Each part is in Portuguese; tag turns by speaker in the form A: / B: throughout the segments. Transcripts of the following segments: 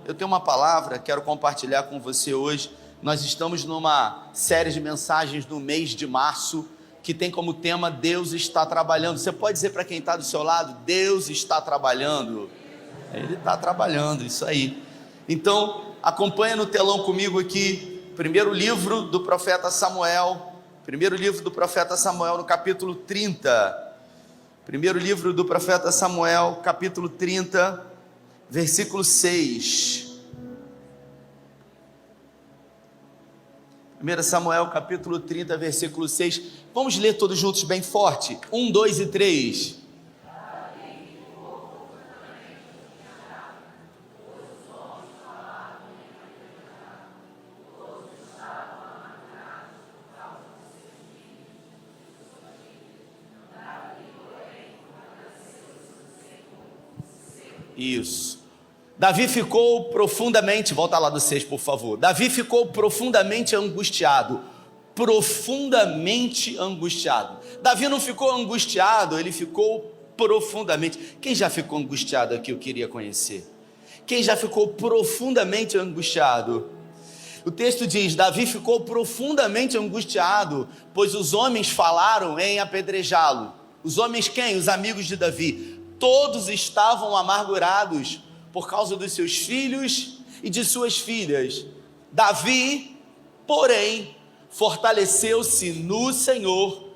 A: eu tenho uma palavra, quero compartilhar com você hoje. Nós estamos numa série de mensagens no mês de março, que tem como tema Deus está trabalhando. Você pode dizer para quem está do seu lado, Deus está trabalhando? Ele está trabalhando, isso aí. Então, acompanha no telão comigo aqui, primeiro livro do profeta Samuel, no capítulo 30. Primeiro livro do profeta Samuel, capítulo 30, versículo 6. 1 Samuel, capítulo 30, versículo 6. Vamos ler todos juntos bem forte? 1, 2 e 3. Isso. Davi ficou profundamente, volta lá do 6, por favor. Davi ficou profundamente angustiado. Profundamente angustiado. Davi não ficou angustiado, ele ficou profundamente. Quem já ficou angustiado aqui, eu queria conhecer. Quem já ficou profundamente angustiado? O texto diz, Davi ficou profundamente angustiado, pois os homens falaram em apedrejá-lo. Os homens quem? Os amigos de Davi. Todos estavam amargurados por causa dos seus filhos e de suas filhas. Davi, porém, fortaleceu-se no Senhor,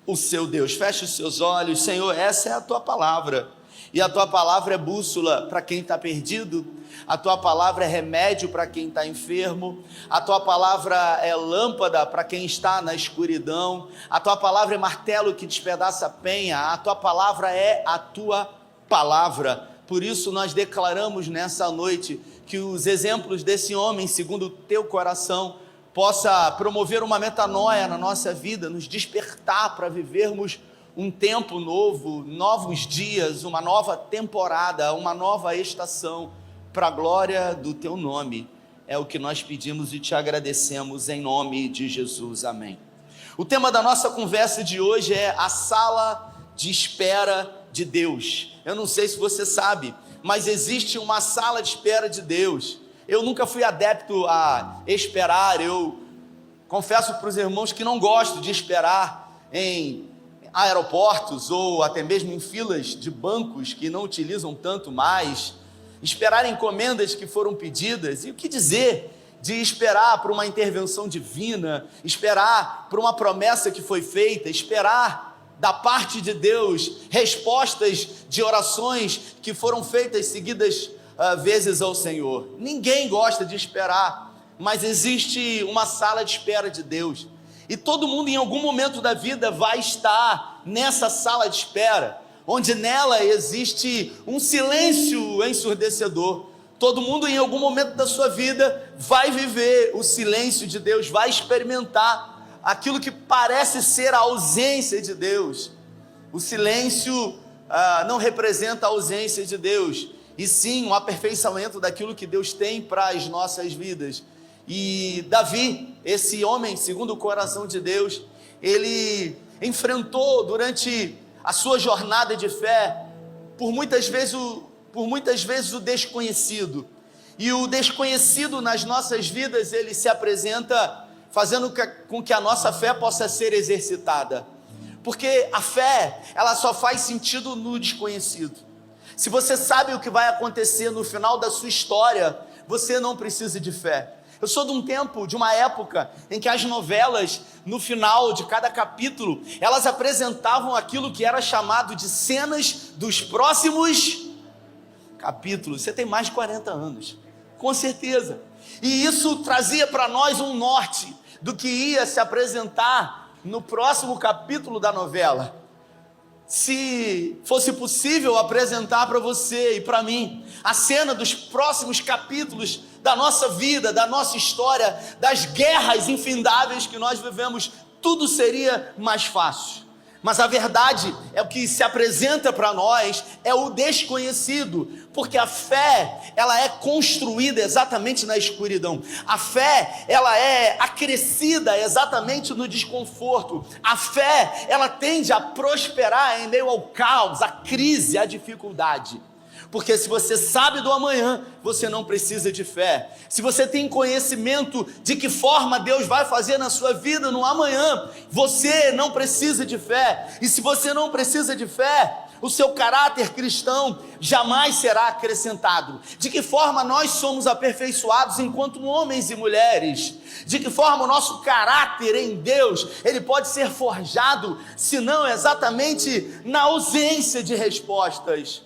A: o seu Deus. Feche os seus olhos. Senhor, essa é a tua palavra. E a tua palavra é bússola para quem está perdido. A tua palavra é remédio para quem está enfermo. A tua palavra é lâmpada para quem está na escuridão. A tua palavra é martelo que despedaça a penha. A tua palavra é a tua palavra. Por isso nós declaramos nessa noite que os exemplos desse homem, segundo o teu coração, possa promover uma metanoia na nossa vida, nos despertar para vivermos um tempo novo, novos dias, uma nova temporada, uma nova estação, para a glória do teu nome. É o que nós pedimos e te agradecemos em nome de Jesus, amém. O tema da nossa conversa de hoje é a sala de espera de Deus. Eu não sei se você sabe, mas existe uma sala de espera de Deus. Eu nunca fui adepto a esperar, eu confesso para os irmãos que não gosto de esperar em aeroportos ou até mesmo em filas de bancos que não utilizam tanto mais, esperar encomendas que foram pedidas. E o que dizer de esperar por uma intervenção divina, esperar por uma promessa que foi feita, esperar da parte de Deus respostas de orações que foram feitas seguidas vezes ao Senhor. Ninguém gosta de esperar, mas existe uma sala de espera de Deus. E todo mundo em algum momento da vida vai estar nessa sala de espera, onde nela existe um silêncio ensurdecedor. Todo mundo em algum momento da sua vida vai viver o silêncio de Deus, vai experimentar aquilo que parece ser a ausência de Deus. O silêncio não representa a ausência de Deus, e sim um aperfeiçoamento daquilo que Deus tem para as nossas vidas. E Davi, esse homem segundo o coração de Deus, ele enfrentou durante a sua jornada de fé, por muitas vezes o desconhecido. E o desconhecido nas nossas vidas, ele se apresenta fazendo com que a nossa fé possa ser exercitada. Porque a fé, ela só faz sentido no desconhecido. Se você sabe o que vai acontecer no final da sua história, você não precisa de fé. Eu sou de uma época em que as novelas, no final de cada capítulo, elas apresentavam aquilo que era chamado de cenas dos próximos capítulos. Você tem mais de 40 anos, com certeza. E isso trazia para nós um norte do que ia se apresentar no próximo capítulo da novela. Se fosse possível apresentar para você e para mim a cena dos próximos capítulos da nossa vida, da nossa história, das guerras infindáveis que nós vivemos, tudo seria mais fácil. Mas a verdade é o que se apresenta para nós é o desconhecido, porque a fé, ela é construída exatamente na escuridão. A fé, ela é acrescida exatamente no desconforto. A fé, ela tende a prosperar em meio ao caos, à crise, à dificuldade. Porque se você sabe do amanhã, você não precisa de fé. Se você tem conhecimento de que forma Deus vai fazer na sua vida no amanhã, você não precisa de fé. E se você não precisa de fé, o seu caráter cristão jamais será acrescentado. De que forma nós somos aperfeiçoados enquanto homens e mulheres? De que forma o nosso caráter em Deus, ele pode ser forjado, se não exatamente na ausência de respostas,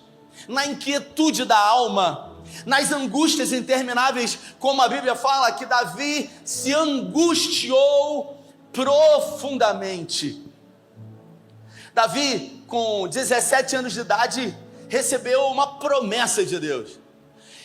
A: na inquietude da alma, nas angústias intermináveis, como a Bíblia fala que Davi se angustiou profundamente. Davi, com 17 anos de idade, recebeu uma promessa de Deus.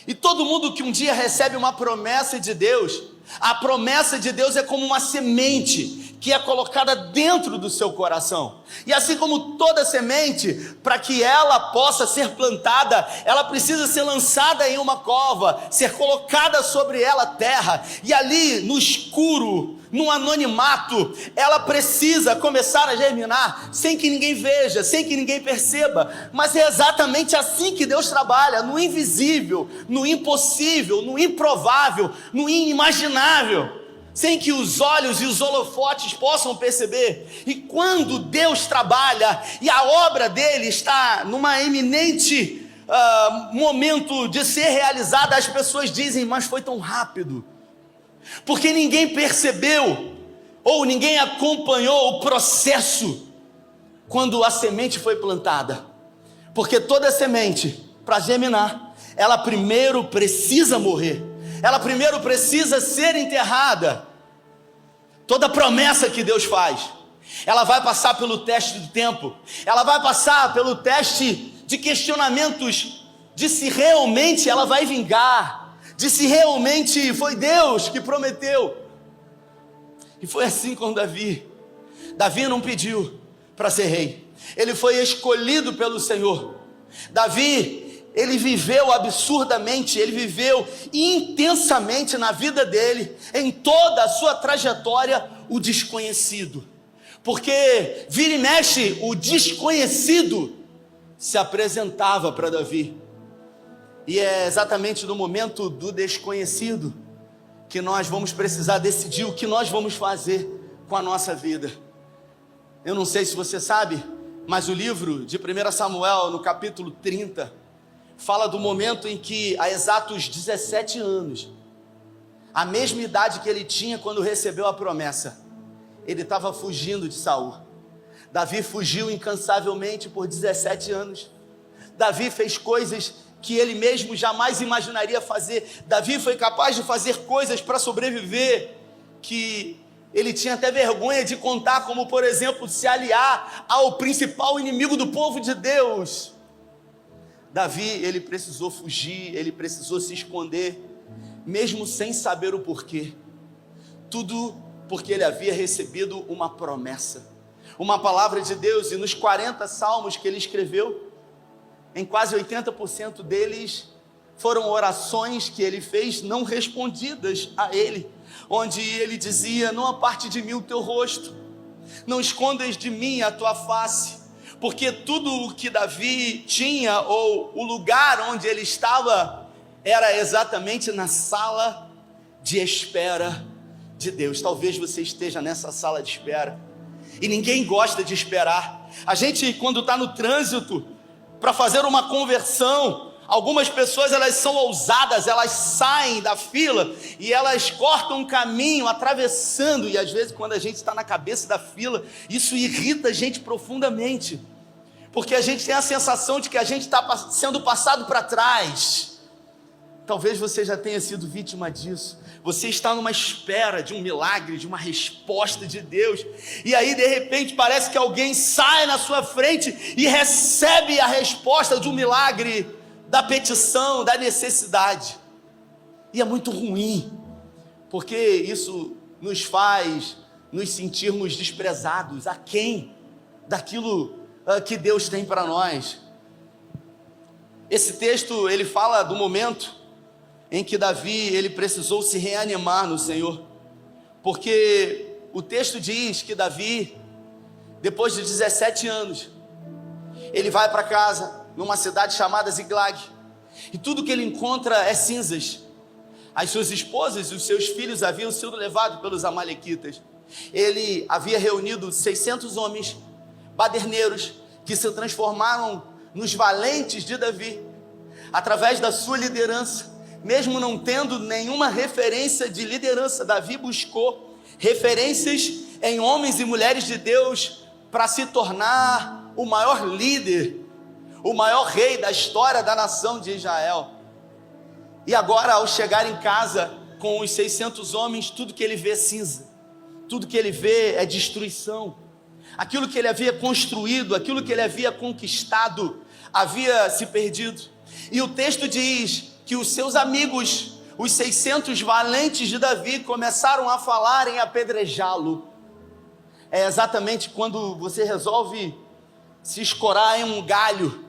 A: E todo mundo que um dia recebe uma promessa de Deus, a promessa de Deus é como uma semente que é colocada dentro do seu coração. E assim como toda semente, para que ela possa ser plantada, ela precisa ser lançada em uma cova, ser colocada sobre ela terra, e ali no escuro, no anonimato, ela precisa começar a germinar, sem que ninguém veja, sem que ninguém perceba. Mas é exatamente assim que Deus trabalha, no invisível, no impossível, no improvável, no inimaginável, sem que os olhos e os holofotes possam perceber. E quando Deus trabalha e a obra dele está numa eminente momento de ser realizada, as pessoas dizem: mas foi tão rápido, porque ninguém percebeu ou ninguém acompanhou o processo quando a semente foi plantada. Porque toda semente, para germinar, ela primeiro precisa morrer, ela primeiro precisa ser enterrada. Toda promessa que Deus faz, ela vai passar pelo teste do tempo, ela vai passar pelo teste de questionamentos, de se realmente ela vai vingar, de se realmente foi Deus que prometeu. E foi assim com Davi. Davi não pediu para ser rei, ele foi escolhido pelo Senhor. Davi, ele viveu absurdamente, ele viveu intensamente na vida dele, em toda a sua trajetória, o desconhecido. Porque vira e mexe, o desconhecido se apresentava para Davi. E é exatamente no momento do desconhecido que nós vamos precisar decidir o que nós vamos fazer com a nossa vida. Eu não sei se você sabe, mas o livro de 1 Samuel, no capítulo 30, fala do momento em que, há exatos 17 anos, a mesma idade que ele tinha quando recebeu a promessa, ele estava fugindo de Saul. Davi fugiu incansavelmente por 17 anos. Davi fez coisas que ele mesmo jamais imaginaria fazer. Davi foi capaz de fazer coisas para sobreviver que ele tinha até vergonha de contar, como por exemplo, se aliar ao principal inimigo do povo de Deus. Davi, ele precisou fugir, ele precisou se esconder, mesmo sem saber o porquê. Tudo porque ele havia recebido uma promessa, uma palavra de Deus. E nos 40 salmos que ele escreveu, em quase 80% deles foram orações que ele fez não respondidas a ele, onde ele dizia: não aparte de mim o teu rosto, não escondas de mim a tua face. Porque tudo o que Davi tinha, ou o lugar onde ele estava, era exatamente na sala de espera de Deus. Talvez você esteja nessa sala de espera, e ninguém gosta de esperar. A gente, quando está no trânsito, para fazer uma conversão, algumas pessoas, elas são ousadas, elas saem da fila, e elas cortam um caminho, atravessando, e às vezes quando a gente está na cabeça da fila, isso irrita a gente profundamente, porque a gente tem a sensação de que a gente está sendo passado para trás. Talvez você já tenha sido vítima disso. Você está numa espera de um milagre, de uma resposta de Deus, e aí de repente parece que alguém sai na sua frente e recebe a resposta de um milagre, da petição, da necessidade. E é muito ruim, porque isso nos faz nos sentirmos desprezados, aquém daquilo que Deus tem para nós. Esse texto, ele fala do momento em que Davi, ele precisou se reanimar no Senhor, porque o texto diz que Davi, depois de 17 anos, ele vai para casa, numa cidade chamada Ziglag, e tudo que ele encontra é cinzas. As suas esposas e os seus filhos haviam sido levados pelos amalequitas. Ele havia reunido 600 homens baderneiros que se transformaram nos valentes de Davi, através da sua liderança. Mesmo não tendo nenhuma referência de liderança, Davi buscou referências em homens e mulheres de Deus para se tornar o maior líder, o maior rei da história da nação de Israel. E agora, ao chegar em casa com os 600 homens, tudo que ele vê é cinza, tudo que ele vê é destruição. Aquilo que ele havia construído, aquilo que ele havia conquistado, havia se perdido. E o texto diz que os seus amigos, os 600 valentes de Davi, começaram a falar em apedrejá-lo. É exatamente quando você resolve se escorar em um galho,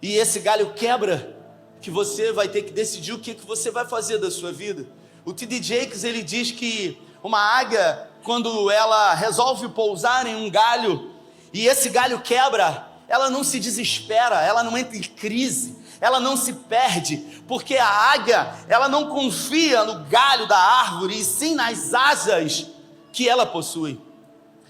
A: e esse galho quebra, que você vai ter que decidir o que você vai fazer da sua vida. O T.D. Jakes, ele diz que uma águia, quando ela resolve pousar em um galho, e esse galho quebra, ela não se desespera, ela não entra em crise, ela não se perde, porque a águia, ela não confia no galho da árvore, e sim nas asas que ela possui.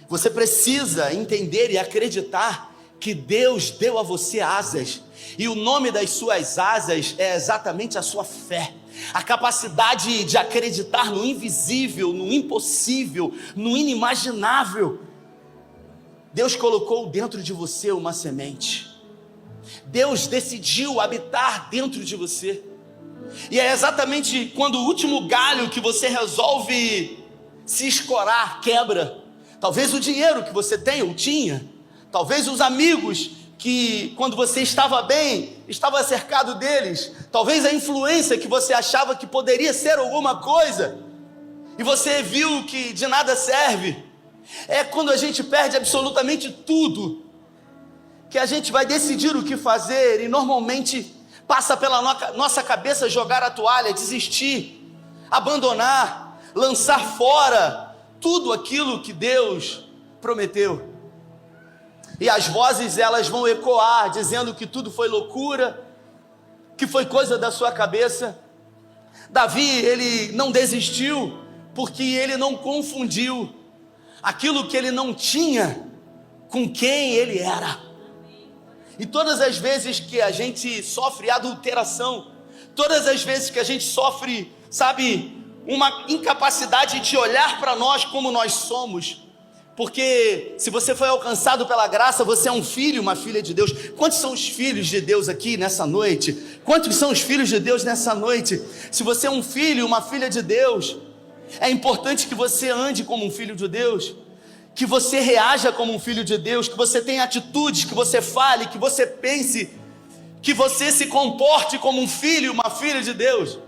A: Você precisa entender e acreditar que Deus deu a você asas, e o nome das suas asas é exatamente a sua fé, a capacidade de acreditar no invisível, no impossível, no inimaginável. Deus colocou dentro de você uma semente, Deus decidiu habitar dentro de você, e é exatamente quando o último galho que você resolve se escorar quebra. Talvez o dinheiro que você tem ou tinha, talvez os amigos que quando você estava bem, estava cercado deles, talvez a influência que você achava que poderia ser alguma coisa, e você viu que de nada serve. É quando a gente perde absolutamente tudo, que a gente vai decidir o que fazer, e normalmente passa pela nossa cabeça jogar a toalha, desistir, abandonar, lançar fora tudo aquilo que Deus prometeu. E as vozes, elas vão ecoar, dizendo que tudo foi loucura, que foi coisa da sua cabeça. Davi, ele não desistiu, porque ele não confundiu aquilo que ele não tinha com quem ele era. E todas as vezes que a gente sofre adulteração, todas as vezes que a gente sofre, uma incapacidade de olhar para nós como nós somos, porque se você foi alcançado pela graça, você é um filho, uma filha de Deus. Quantos são os filhos de Deus aqui nessa noite? Quantos são os filhos de Deus nessa noite? Se você é um filho, uma filha de Deus, é importante que você ande como um filho de Deus, que você reaja como um filho de Deus, que você tenha atitudes, que você fale, que você pense, que você se comporte como um filho, uma filha de Deus.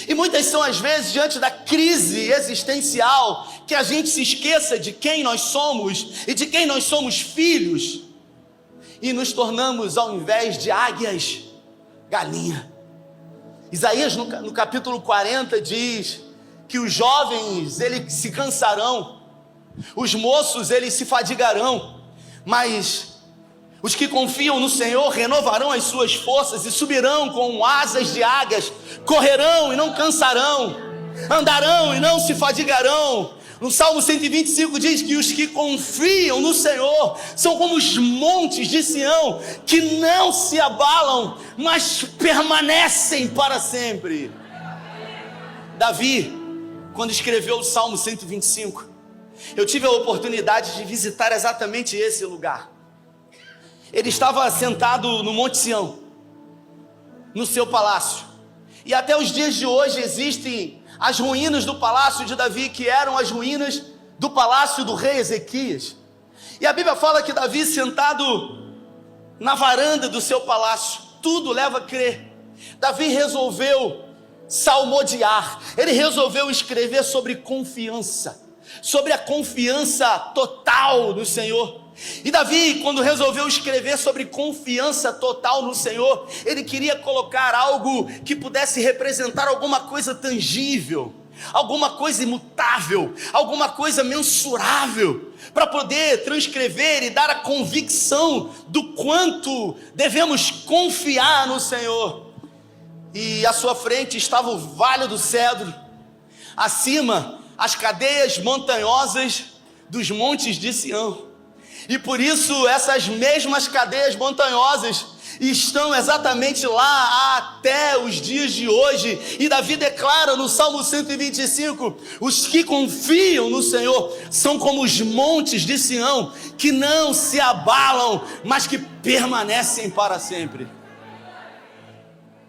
A: E muitas são as vezes, diante da crise existencial, que a gente se esqueça de quem nós somos e de quem nós somos filhos, e nos tornamos, ao invés de águias, galinha. Isaías no capítulo 40 diz que os jovens, eles se cansarão, os moços, eles se fadigarão, mas os que confiam no Senhor renovarão as suas forças e subirão com asas de águias, correrão e não cansarão, andarão e não se fadigarão. No Salmo 125 diz que os que confiam no Senhor são como os montes de Sião, que não se abalam, mas permanecem para sempre. Davi, quando escreveu o Salmo 125, eu tive a oportunidade de visitar exatamente esse lugar. Ele estava sentado no Monte Sião, no seu palácio, e até os dias de hoje existem as ruínas do palácio de Davi, que eram as ruínas do palácio do rei Ezequias. E a Bíblia fala que Davi, sentado na varanda do seu palácio, tudo leva a crer, Davi resolveu salmodiar, ele resolveu escrever sobre confiança, sobre a confiança total no Senhor. E Davi, quando resolveu escrever sobre confiança total no Senhor, ele queria colocar algo que pudesse representar alguma coisa tangível, alguma coisa imutável, alguma coisa mensurável, para poder transcrever e dar a convicção do quanto devemos confiar no Senhor. e à sua frente estava o Vale do Cedro, acima as cadeias montanhosas dos montes de Sião. E por isso essas mesmas cadeias montanhosas estão exatamente lá até os dias de hoje. E Davi declara no Salmo 125: os que confiam no Senhor são como os montes de Sião, que não se abalam, mas que permanecem para sempre.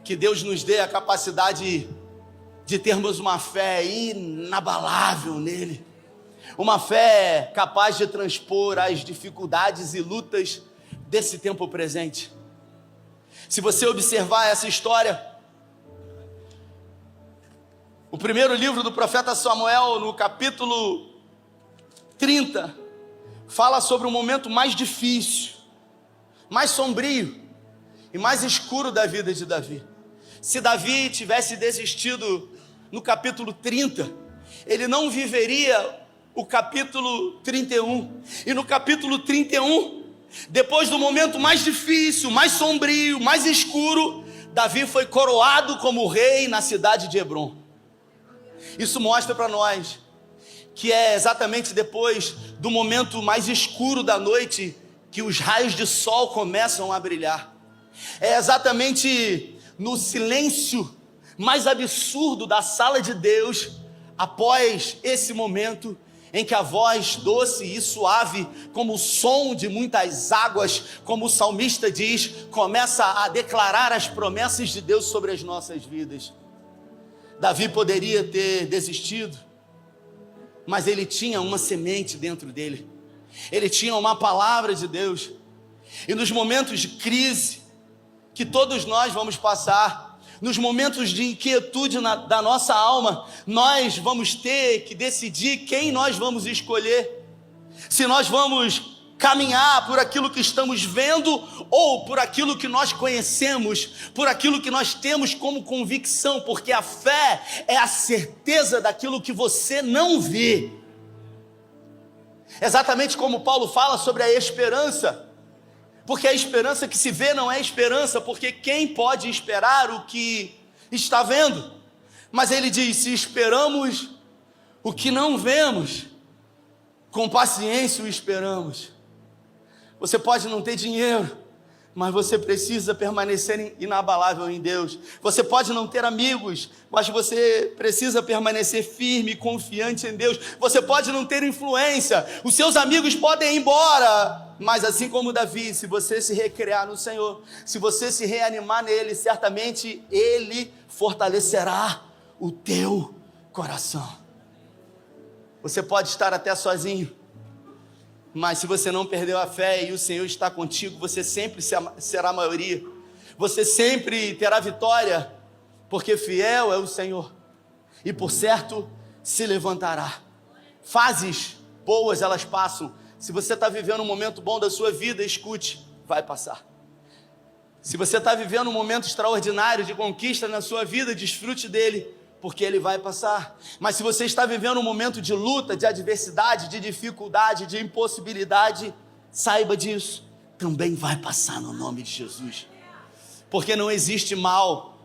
A: Que Deus nos dê a capacidade de termos uma fé inabalável nele, uma fé capaz de transpor as dificuldades e lutas desse tempo presente. Se você observar essa história, o primeiro livro do profeta Samuel, no capítulo 30, fala sobre o momento mais difícil, mais sombrio e mais escuro da vida de Davi. Se Davi tivesse desistido no capítulo 30, ele não viveria o capítulo 31. E no capítulo 31, depois do momento mais difícil, mais sombrio, mais escuro, Davi foi coroado como rei na cidade de Hebrom. Isso mostra para nós que é exatamente depois do momento mais escuro da noite que os raios de sol começam a brilhar. É exatamente no silêncio mais absurdo da sala de Deus, após esse momento em que a voz doce e suave, como o som de muitas águas, como o salmista diz, começa a declarar as promessas de Deus sobre as nossas vidas. Davi poderia ter desistido, mas ele tinha uma semente dentro dele, ele tinha uma palavra de Deus. E nos momentos de crise que todos nós vamos passar, nos momentos de inquietude da nossa alma, nós vamos ter que decidir quem nós vamos escolher. Se nós vamos caminhar por aquilo que estamos vendo ou por aquilo que nós conhecemos, por aquilo que nós temos como convicção, porque a fé é a certeza daquilo que você não vê. Exatamente como Paulo fala sobre a esperança. Porque a esperança que se vê não é esperança, porque quem pode esperar o que está vendo? Mas ele diz: se esperamos o que não vemos, com paciência o esperamos. Você pode não ter dinheiro, mas você precisa permanecer inabalável em Deus. Você pode não ter amigos, mas você precisa permanecer firme e confiante em Deus. Você pode não ter influência, os seus amigos podem ir embora, mas assim como Davi, se você se recrear no Senhor, se você se reanimar nele, certamente Ele fortalecerá o teu coração. Você pode estar até sozinho, mas se você não perdeu a fé e o Senhor está contigo, você sempre será a maioria. Você sempre terá vitória, porque fiel é o Senhor e por certo se levantará. Fases boas elas passam. Se você está vivendo um momento bom da sua vida, escute, vai passar. Se você está vivendo um momento extraordinário de conquista na sua vida, desfrute dele, porque ele vai passar. Mas se você está vivendo um momento de luta, de adversidade, de dificuldade, de impossibilidade, saiba disso, também vai passar no nome de Jesus. Porque não existe mal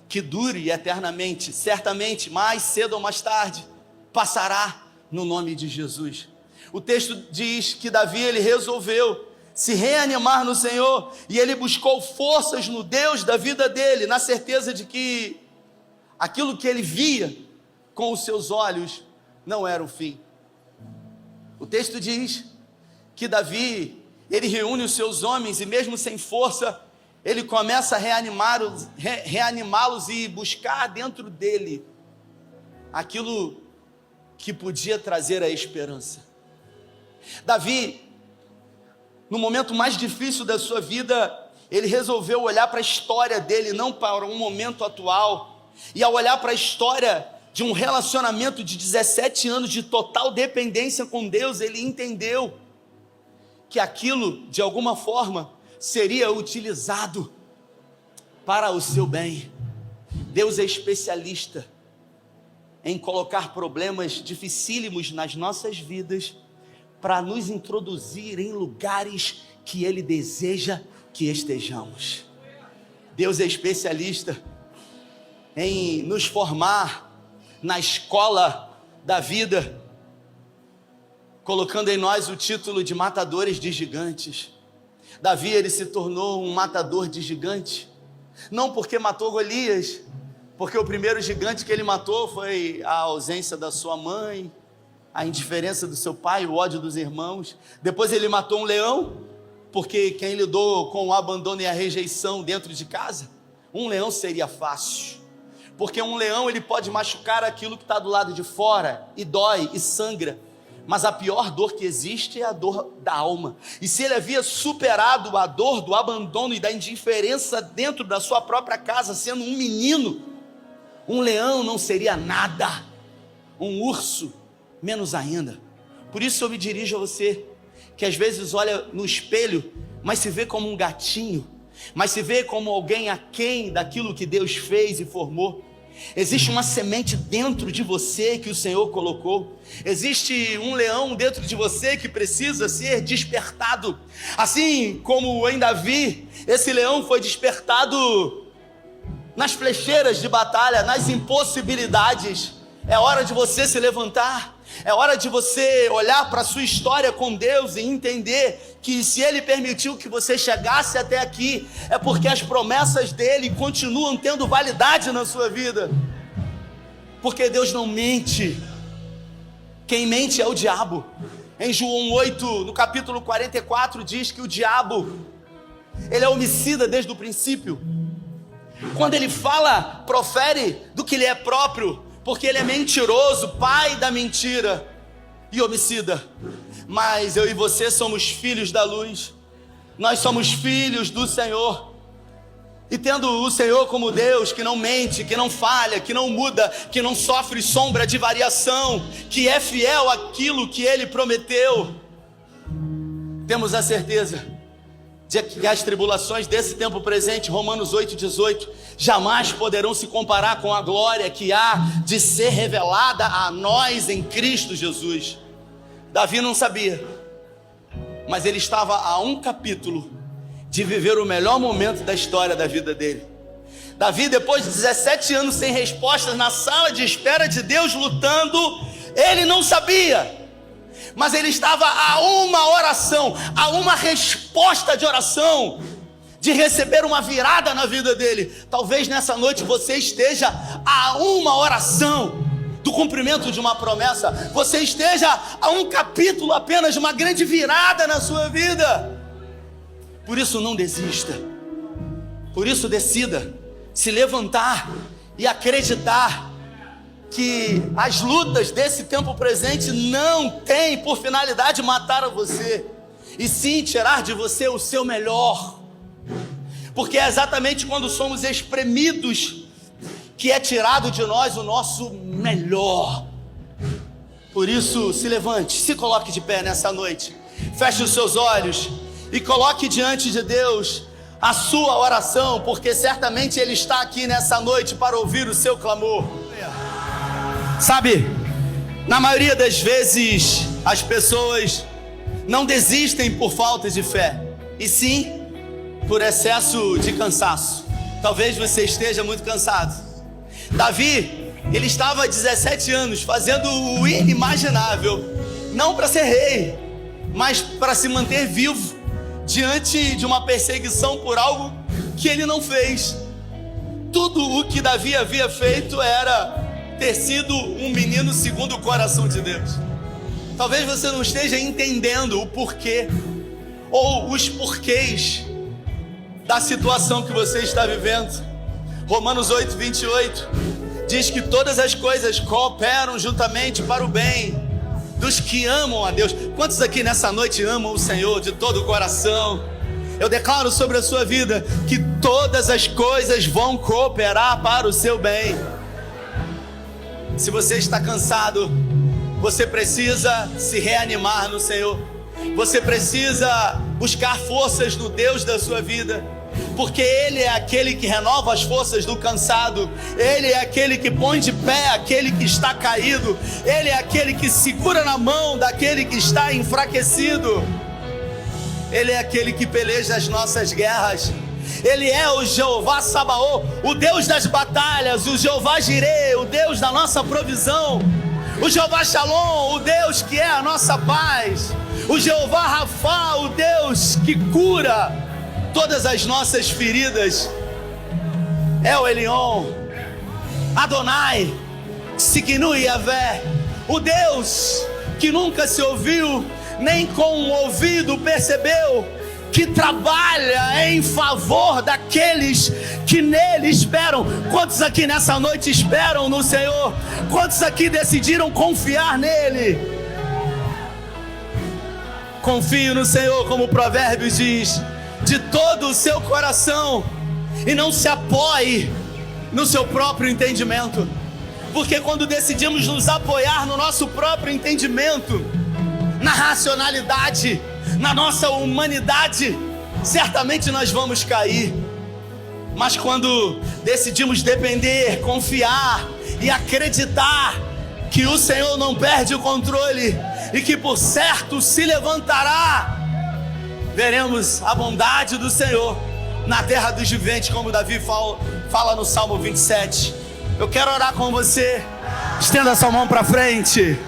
A: que dure eternamente, certamente, mais cedo ou mais tarde, passará no nome de Jesus. O texto diz que Davi, ele resolveu se reanimar no Senhor, e ele buscou forças no Deus da vida dele, na certeza de que aquilo que ele via com os seus olhos não era o fim. O texto diz que Davi, ele reúne os seus homens e mesmo sem força, ele começa a reanimá-los e buscar dentro dele aquilo que podia trazer a esperança. Davi, no momento mais difícil da sua vida, ele resolveu olhar para a história dele, não para um momento atual. E ao olhar para a história de um relacionamento de 17 anos de total dependência com Deus, ele entendeu que aquilo, de alguma forma, seria utilizado para o seu bem. Deus é especialista em colocar problemas dificílimos nas nossas vidas para nos introduzir em lugares que Ele deseja que estejamos. Deus é especialista em nos formar na escola da vida, colocando em nós o título de matadores de gigantes. Davi, ele se tornou um matador de gigante, não porque matou Golias, porque o primeiro gigante que ele matou foi a ausência da sua mãe, a indiferença do seu pai, o ódio dos irmãos. Depois ele matou um leão, porque quem lidou com o abandono e a rejeição dentro de casa, um leão seria fácil, porque um leão ele pode machucar aquilo que está do lado de fora, e dói, e sangra, mas a pior dor que existe é a dor da alma. E se ele havia superado a dor do abandono e da indiferença dentro da sua própria casa, sendo um menino, um leão não seria nada, um urso menos ainda. Por isso eu me dirijo a você, que às vezes olha no espelho, mas se vê como um gatinho, mas se vê como alguém aquém daquilo que Deus fez e formou. Existe uma semente dentro de você que o Senhor colocou. Existe um leão dentro de você que precisa ser despertado. Assim como em Davi, esse leão foi despertado nas flecheiras de batalha, nas impossibilidades. É hora de você se levantar. É hora de você olhar para a sua história com Deus e entender que se Ele permitiu que você chegasse até aqui, é porque as promessas dEle continuam tendo validade na sua vida. Porque Deus não mente. Quem mente é o diabo. Em João 8, no capítulo 44, diz que o diabo, ele é homicida desde o princípio. Quando ele fala, profere do que lhe é próprio, porque ele é mentiroso, pai da mentira e homicida. Mas eu e você somos filhos da luz, nós somos filhos do Senhor, e tendo o Senhor como Deus, que não mente, que não falha, que não muda, que não sofre sombra de variação, que é fiel àquilo que Ele prometeu, temos a certeza de que as tribulações desse tempo presente, Romanos 8,18, jamais poderão se comparar com a glória que há de ser revelada a nós em Cristo Jesus. Davi não sabia, mas ele estava a um capítulo de viver o melhor momento da história da vida dele. Davi, depois de 17 anos sem respostas, na sala de espera de Deus lutando, ele não sabia, mas ele estava a uma oração, a uma resposta de oração, de receber uma virada na vida dele. Talvez nessa noite você esteja a uma oração do cumprimento de uma promessa, você esteja a um capítulo apenas de uma grande virada na sua vida. Por isso não desista, por isso decida se levantar e acreditar que as lutas desse tempo presente não têm por finalidade matar você, e sim tirar de você o seu melhor, porque é exatamente quando somos espremidos que é tirado de nós o nosso melhor. Por isso, se levante, se coloque de pé nessa noite, feche os seus olhos e coloque diante de Deus a sua oração, porque certamente Ele está aqui nessa noite para ouvir o seu clamor. Sabe, na maioria das vezes as pessoas não desistem por falta de fé, e sim por excesso de cansaço. Talvez você esteja muito cansado. Davi, ele estava há 17 anos fazendo o inimaginável, não para ser rei, mas para se manter vivo diante de uma perseguição por algo que ele não fez. Tudo o que Davi havia feito era ter sido um menino segundo o coração de Deus. Talvez você não esteja entendendo o porquê, ou os porquês da situação que você está vivendo. Romanos 8:28 diz que todas as coisas cooperam juntamente para o bem dos que amam a Deus. Quantos aqui nessa noite amam o Senhor de todo o coração? Eu declaro sobre a sua vida que todas as coisas vão cooperar para o seu bem. Se você está cansado, você precisa se reanimar no Senhor. Você precisa buscar forças no Deus da sua vida, porque Ele é aquele que renova as forças do cansado. Ele é aquele que põe de pé aquele que está caído. Ele é aquele que segura na mão daquele que está enfraquecido. Ele é aquele que peleja as nossas guerras. Ele é o Jeová Sabaoth, o Deus das batalhas, o Jeová Jireh, o Deus da nossa provisão, o Jeová Shalom, o Deus que é a nossa paz, o Jeová Rafa, o Deus que cura todas as nossas feridas. El Elyon, Adonai, Tsidkenu Yahvé, o Deus que nunca se ouviu, nem com o ouvido percebeu, que trabalha em favor daqueles que nele esperam. Quantos aqui nessa noite esperam no Senhor? Quantos aqui decidiram confiar nele? Confie no Senhor, como o Provérbios diz, de todo o seu coração, e não se apoie no seu próprio entendimento, porque quando decidimos nos apoiar no nosso próprio entendimento, na racionalidade, na nossa humanidade, certamente nós vamos cair. Mas quando decidimos depender, confiar e acreditar que o Senhor não perde o controle e que por certo se levantará, veremos a bondade do Senhor na terra dos viventes, como Davi fala no Salmo 27. Eu quero orar com você. Estenda sua mão para frente,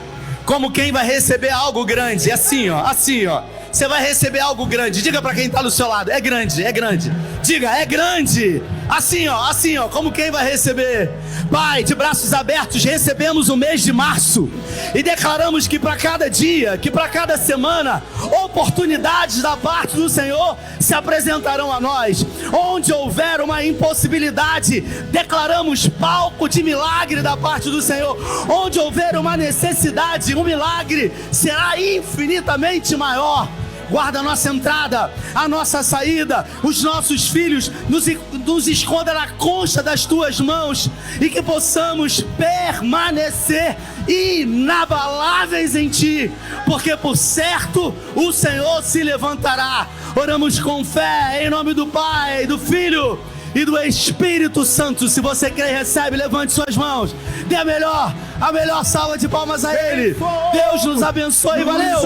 A: como quem vai receber algo grande. Assim ó, assim ó. Você vai receber algo grande. Diga para quem está do seu lado: é grande, é grande. Diga: é grande. Assim ó, como quem vai receber. Pai, de braços abertos, recebemos o mês de março e declaramos que para cada dia, que para cada semana, oportunidades da parte do Senhor se apresentarão a nós. Onde houver uma impossibilidade, declaramos palco de milagre da parte do Senhor. Onde houver uma necessidade, um milagre será infinitamente maior. Guarda a nossa entrada, a nossa saída, os nossos filhos, nos esconda na concha das tuas mãos, e que possamos permanecer inabaláveis em ti, porque por certo o Senhor se levantará. Oramos com fé, em nome do Pai, do Filho e do Espírito Santo. Se você crê e recebe, levante suas mãos, dê a melhor salva de palmas a Ele. Deus nos abençoe, valeu!